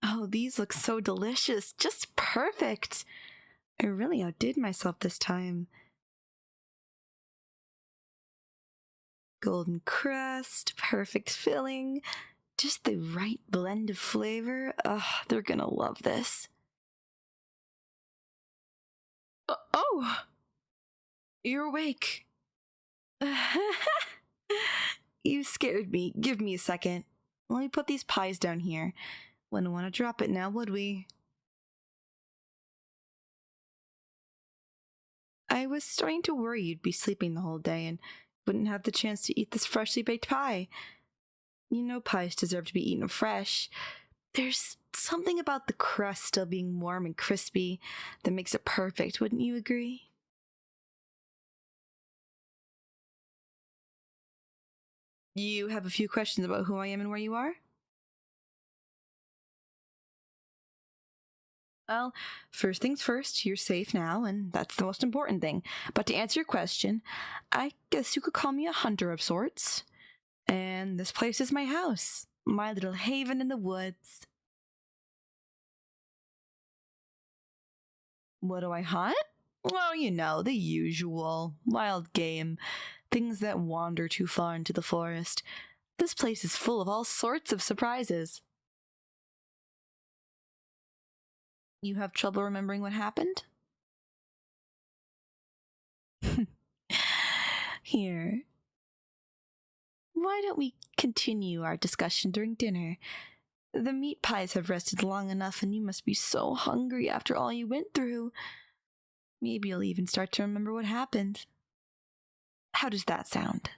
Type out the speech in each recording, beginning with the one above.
Oh, these look so delicious. Just perfect. I really outdid myself this time. Golden crust, perfect filling, just the right blend of flavor. Ugh, they're gonna love this. Oh! You're awake. You scared me. Give me a second. Let me put these pies down here. Wouldn't want to drop it now, would we? I was starting to worry you'd be sleeping the whole day and wouldn't have the chance to eat this freshly baked pie. You know pies deserve to be eaten fresh. There's something about the crust still being warm and crispy that makes it perfect, wouldn't you agree? You have a few questions about who I am and where you are? Well, first things first, you're safe now, and that's the most important thing. But to answer your question, I guess you could call me a hunter of sorts. And this place is my house, my little haven in the woods. What do I hunt? Well, you know, the usual. Wild game. Things that wander too far into the forest. This place is full of all sorts of surprises. You have trouble remembering what happened? Here. Why don't we continue our discussion during dinner? The meat pies have rested long enough, and you must be so hungry after all you went through. Maybe you'll even start to remember what happened. How does that sound?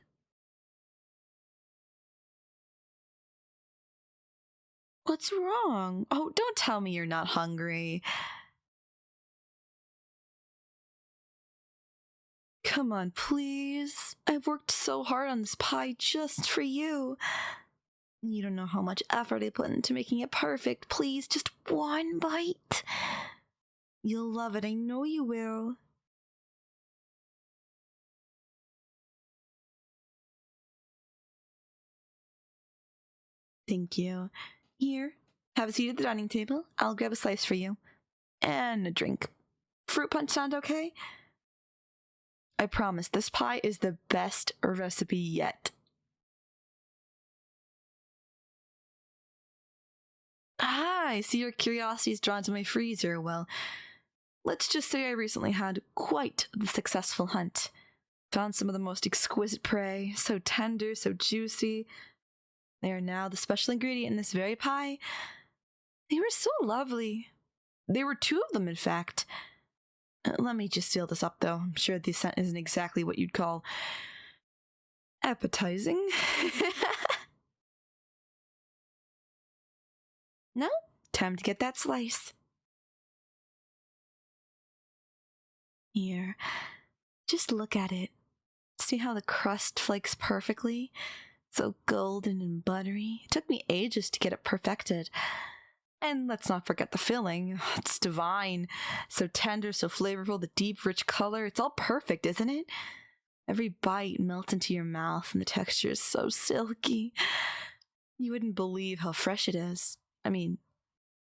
What's wrong? Oh, don't tell me you're not hungry. Come on, please. I've worked so hard on this pie just for you. You don't know how much effort I put into making it perfect. Please, just one bite. You'll love it. I know you will. Thank you. Here, have a seat at the dining table. I'll grab a slice for you. And a drink. Fruit punch sound okay? I promise, this pie is the best recipe yet. Ah, I see your curiosity is drawn to my freezer. Well, let's just say I recently had quite the successful hunt. Found some of the most exquisite prey, so tender, so juicy. They are now the special ingredient in this very pie. They were so lovely. There were two of them, in fact. Let me just seal this up, though. I'm sure the scent isn't exactly what you'd call appetizing. No? Time to get that slice. Here. Just look at it. See how the crust flakes perfectly? So golden and buttery. It took me ages to get it perfected. And let's not forget the filling. It's divine. So tender, so flavorful, the deep, rich color. It's all perfect, isn't it? Every bite melts into your mouth and the texture is so silky. You wouldn't believe how fresh it is. I mean,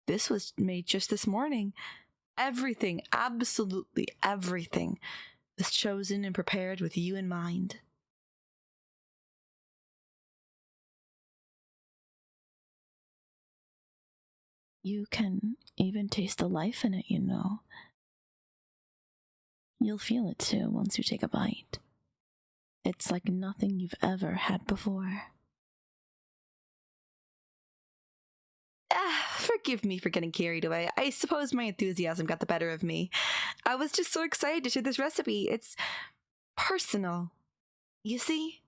this was made just this morning. Everything, absolutely everything, was chosen and prepared with you in mind. You can even taste the life in it, you know. You'll feel it too once you take a bite. It's like nothing you've ever had before. Forgive me for getting carried away. I suppose my enthusiasm got the better of me. I was just so excited to share this recipe. It's personal. You see?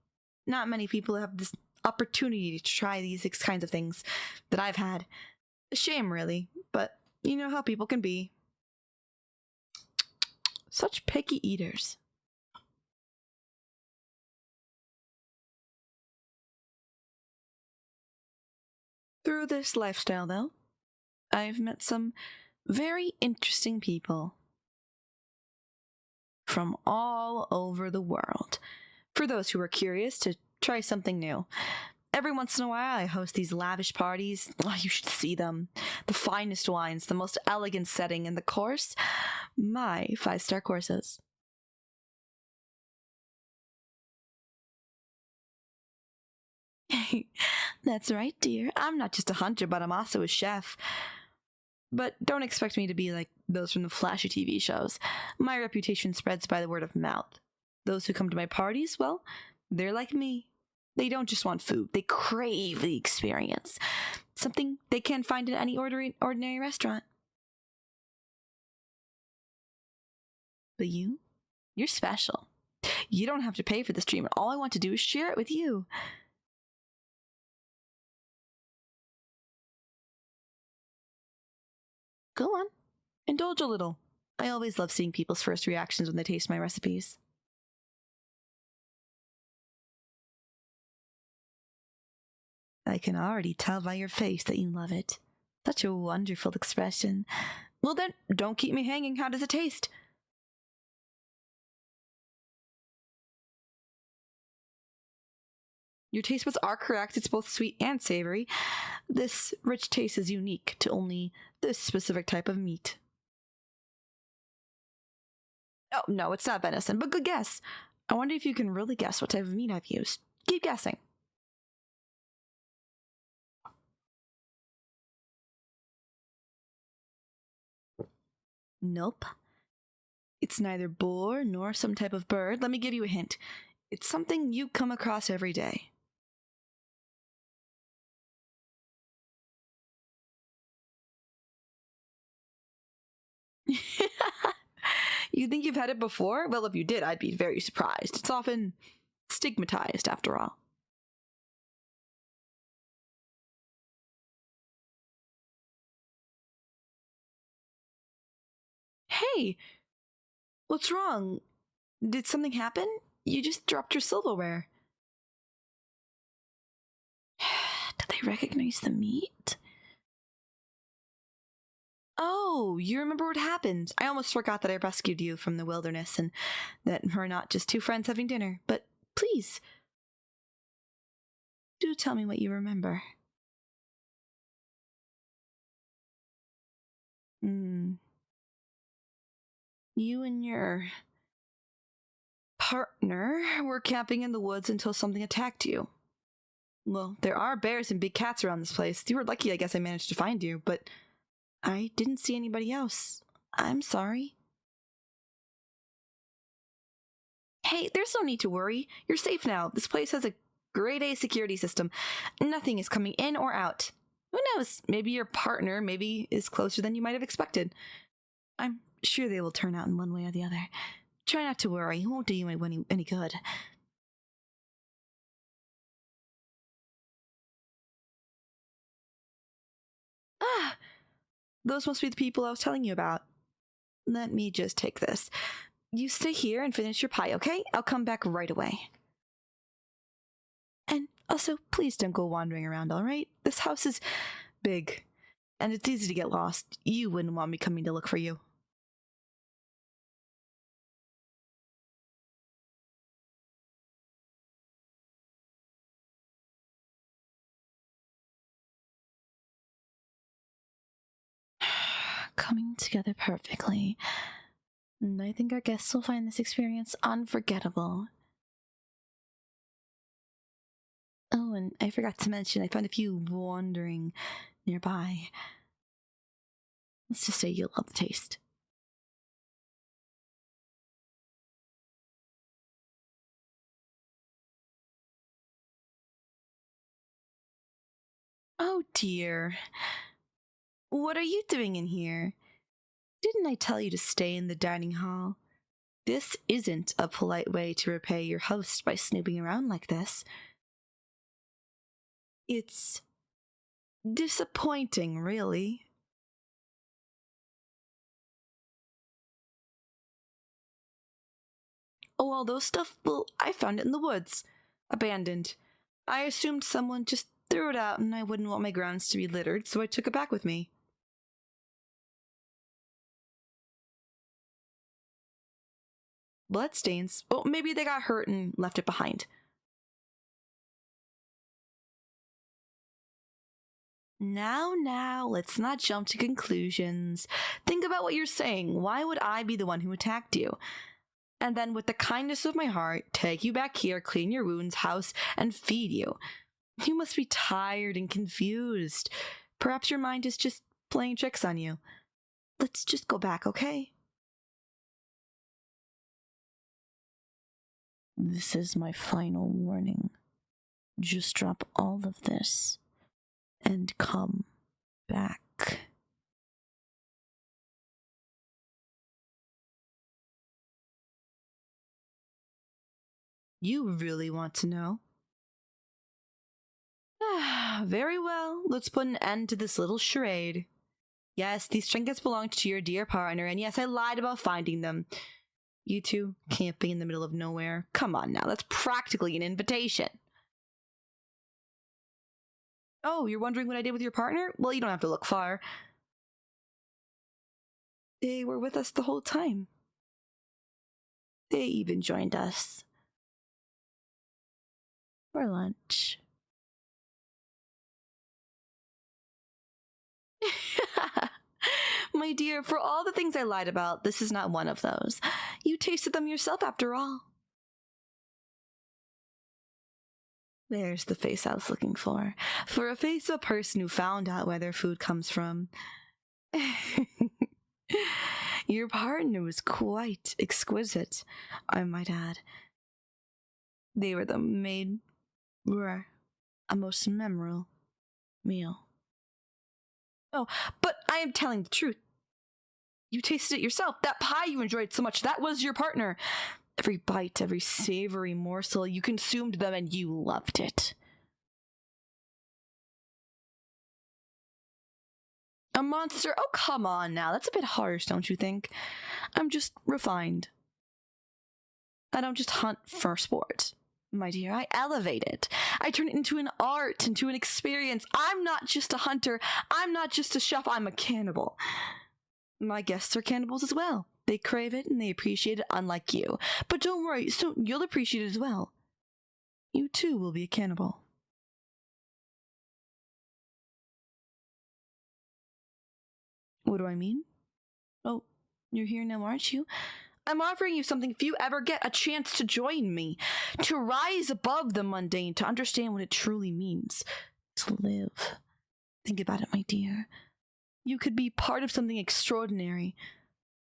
Not many people have this opportunity to try these kinds of things that I've had. A shame, really, but you know how people can be. Such picky eaters. Through this lifestyle, though, I've met some very interesting people from all over the world. For those who are curious to try something new, Every once in a while, I host these lavish parties. Oh, you should see them. The finest wines, the most elegant setting, and the course, my 5-star courses. That's right, dear. I'm not just a hunter, but I'm also a chef. But don't expect me to be like those from the flashy TV shows. My reputation spreads by the word of mouth. Those who come to my parties, well, they're like me. They don't just want food, they crave the experience. Something they can't find in any ordinary restaurant. But you're special. You don't have to pay for this dream, and all I want to do is share it with you. Go on, indulge a little. I always love seeing people's first reactions when they taste my recipes. I can already tell by your face that you love it. Such a wonderful expression. Well then, don't keep me hanging. How does it taste? Your taste buds are correct. It's both sweet and savory. This rich taste is unique to only this specific type of meat. Oh, no, it's not venison, but good guess. I wonder if you can really guess what type of meat I've used. Keep guessing. Nope. It's neither boar nor some type of bird. Let me give you a hint. It's something you come across every day. You think you've had it before? Well, if you did, I'd be very surprised. It's often stigmatized, after all. Hey, what's wrong? Did something happen? You just dropped your silverware. Did they recognize the meat? Oh, you remember what happened. I almost forgot that I rescued you from the wilderness and that we're not just two friends having dinner. But please, do tell me what you remember. You and your partner were camping in the woods until something attacked you. Well, there are bears and big cats around this place. You were lucky, I guess I managed to find you, but I didn't see anybody else. I'm sorry. Hey, there's no need to worry. You're safe now. This place has a grade A security system. Nothing is coming in or out. Who knows? Maybe your partner is closer than you might have expected. I'm sure they will turn out in one way or the other. Try not to worry. It won't do you any good. Ah! Those must be the people I was telling you about. Let me just take this. You stay here and finish your pie, okay? I'll come back right away. And also, please don't go wandering around, alright? This house is big, and it's easy to get lost. You wouldn't want me coming to look for you. Coming together perfectly. And I think our guests will find this experience unforgettable. Oh, and I forgot to mention, I found a few wandering nearby. Let's just say you'll love the taste. Oh dear. What are you doing in here? Didn't I tell you to stay in the dining hall? This isn't a polite way to repay your host by snooping around like this. It's disappointing, really. Oh, all those stuff? Well, I found it in the woods. Abandoned. I assumed someone just threw it out and I wouldn't want my grounds to be littered, so I took it back with me. Bloodstains? Well, maybe they got hurt and left it behind. Now, let's not jump to conclusions. Think about what you're saying. Why would I be the one who attacked you? And then, with the kindness of my heart, take you back here, clean your wounds, house, and feed you. You must be tired and confused. Perhaps your mind is just playing tricks on you. Let's just go back, okay? This is my final warning. Just drop all of this and come back. You really want to know? Very well, let's put an end to this little charade. Yes, these trinkets belonged to your dear partner, and yes, I lied about finding them. You two camping in the middle of nowhere. Come on now, that's practically an invitation. Oh, you're wondering what I did with your partner? Well, you don't have to look far. They were with us the whole time. They even joined us for lunch. My dear, for all the things I lied about, this is not one of those. You tasted them yourself after all. There's the face I was looking for. For a face of a person who found out where their food comes from. Your partner was quite exquisite, I might add. They were a most memorable meal. Oh, but I am telling the truth. You tasted it yourself. That pie you enjoyed so much, that was your partner. Every bite, every savory morsel, you consumed them and you loved it. A monster? Oh, come on now. That's a bit harsh, don't you think? I'm just refined. I don't just hunt for sport. My dear, I elevate it. I turn it into an art, into an experience. I'm not just a hunter. I'm not just a chef. I'm a cannibal. My guests are cannibals as well. They crave it and they appreciate it, unlike you. But don't worry, soon you'll appreciate it as well. You too will be a cannibal. What do I mean? Oh, you're here now, aren't you? I'm offering you something if you ever get a chance to join me, to rise above the mundane, to understand what it truly means to live. Think about it, my dear. You could be part of something extraordinary.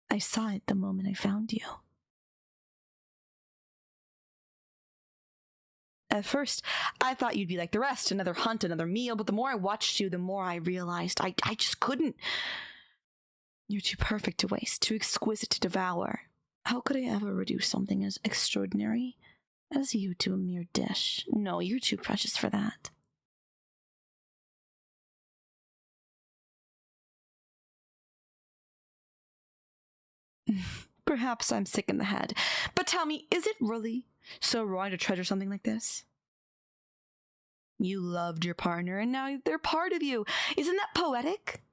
I saw it the moment I found you. At first, I thought you'd be like the rest, another hunt, another meal, but the more I watched you, the more I realized I just couldn't. You're too perfect to waste, too exquisite to devour. How could I ever reduce something as extraordinary as you to a mere dish? No, you're too precious for that. Perhaps I'm sick in the head, but tell me, is it really so wrong to treasure something like this? You loved your partner, and now they're part of you. Isn't that poetic?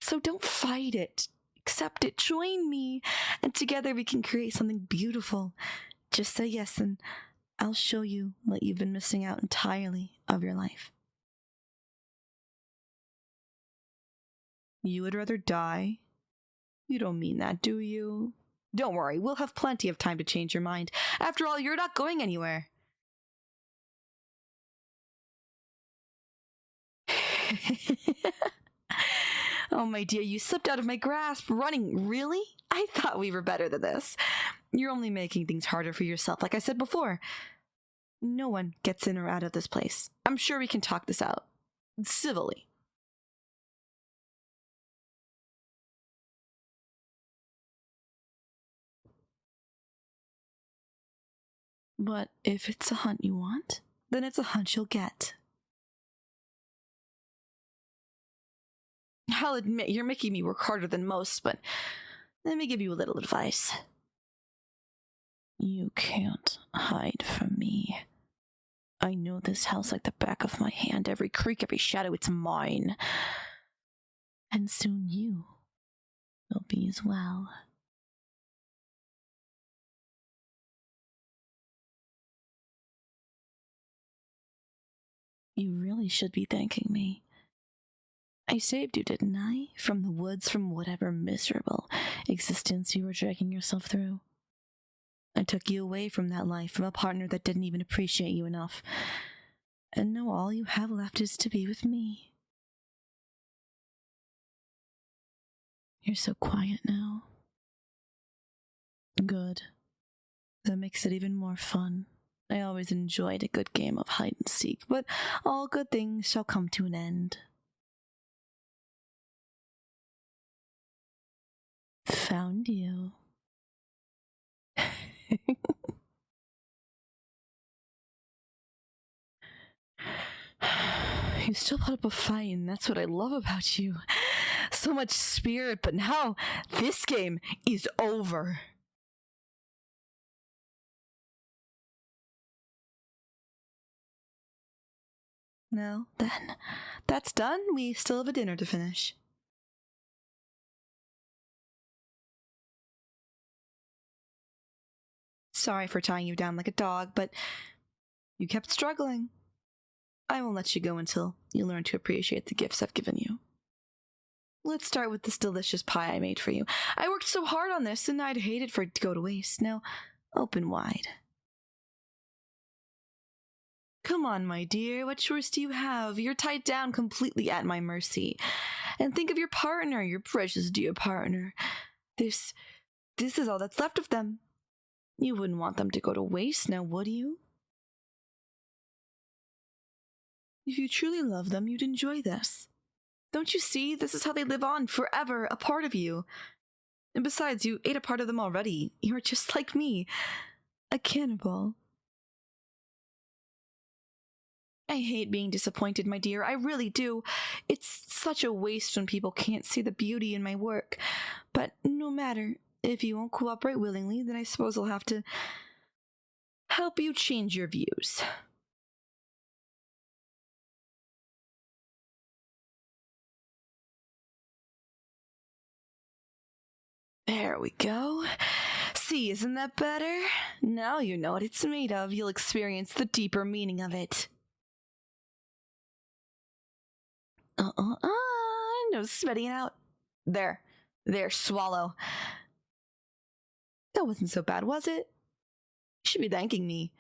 So don't fight it. Accept it. Join me, and together we can create something beautiful. Just say yes, and I'll show you what you've been missing out entirely of your life. You would rather die? You don't mean that, do you? Don't worry, we'll have plenty of time to change your mind. After all, you're not going anywhere. Oh, my dear, you slipped out of my grasp. Running, really? I thought we were better than this. You're only making things harder for yourself, like I said before. No one gets in or out of this place. I'm sure we can talk this out. Civilly. But if it's a hunt you want, then it's a hunt you'll get. I'll admit you're making me work harder than most, but let me give you a little advice. You can't hide from me. I know this house like the back of my hand. Every creak, every shadow, it's mine. And soon you will be as well. You really should be thanking me. I saved you, didn't I? From the woods, from whatever miserable existence you were dragging yourself through. I took you away from that life, from a partner that didn't even appreciate you enough. And now all you have left is to be with me. You're so quiet now. Good. That makes it even more fun. I always enjoyed a good game of hide and seek, but all good things shall come to an end. Found you. You still put up a fight, and that's what I love about you. So much spirit, but now this game is over. No, then, that's done. We still have a dinner to finish. Sorry for tying you down like a dog, but you kept struggling. I won't let you go until you learn to appreciate the gifts I've given you. Let's start with this delicious pie I made for you. I worked so hard on this, and I'd hate it for it to go to waste. Now, open wide. Come on, my dear, what chores do you have? You're tied down completely at my mercy. And think of your partner, your precious dear partner. This is all that's left of them. You wouldn't want them to go to waste, now would you? If you truly love them, you'd enjoy this. Don't you see? This is how they live on forever, a part of you. And besides, you ate a part of them already. You're just like me, a cannibal. I hate being disappointed, my dear. I really do. It's such a waste when people can't see the beauty in my work. But no matter. If you won't cooperate willingly, then I suppose I'll have to help you change your views. There we go. See, isn't that better? Now you know what it's made of. You'll experience the deeper meaning of it. No sweating out. There, swallow. That wasn't so bad, was it? You should be thanking me.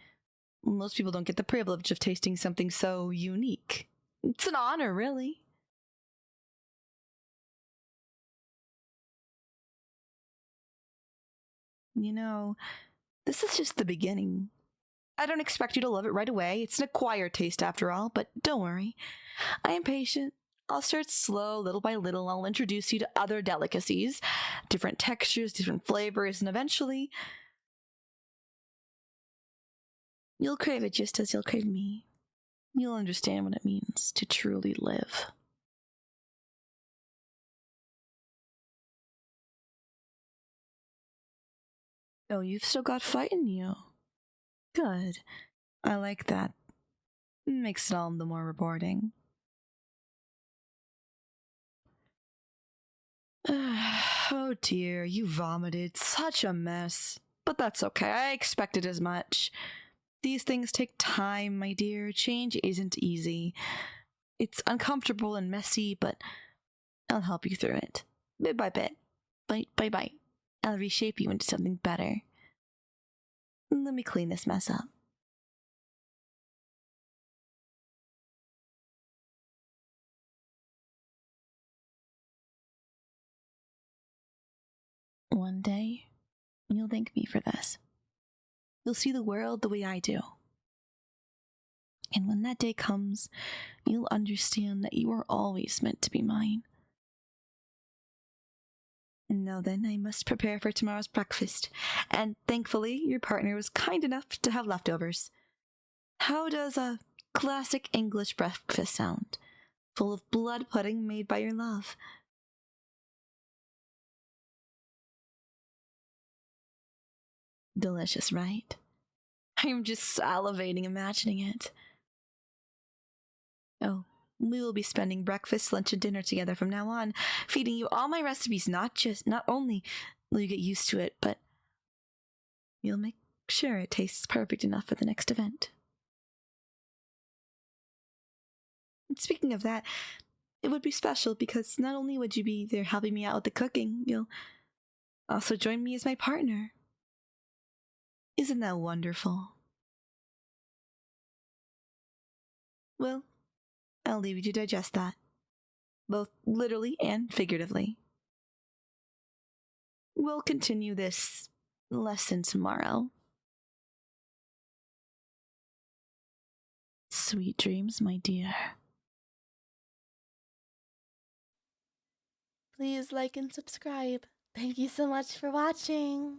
Most people don't get the privilege of tasting something so unique. It's an honor, really. You know, this is just the beginning. I don't expect you to love it right away. It's an acquired taste after all, but don't worry. I am patient. I'll start slow, little by little. I'll introduce you to other delicacies, different textures, different flavors, and eventually you'll crave it just as you'll crave me. You'll understand what it means to truly live. Oh, you've still got fight in you. Good. I like that. Makes it all the more rewarding. Oh dear, you vomited. Such a mess. But that's okay, I expected as much. These things take time, my dear. Change isn't easy. It's uncomfortable and messy, but I'll help you through it. Bit by bit. Bite by bite. I'll reshape you into something better. Let me clean this mess up. One day, you'll thank me for this. You'll see the world the way I do. And when that day comes, you'll understand that you were always meant to be mine. Now then, I must prepare for tomorrow's breakfast, and thankfully your partner was kind enough to have leftovers. How does a classic English breakfast sound? Full of blood pudding made by your love. Delicious, right? I'm just salivating imagining it. Oh, we will be spending breakfast, lunch, and dinner together from now on, feeding you all my recipes. Not only will you get used to it, but you'll make sure it tastes perfect enough for the next event. And speaking of that, It would be special because not only would you be there helping me out with the cooking, you'll also join me as my partner. Isn't that wonderful? Well, I'll leave you to digest that, both literally and figuratively. We'll continue this lesson tomorrow. Sweet dreams, my dear. Please like and subscribe. Thank you so much for watching.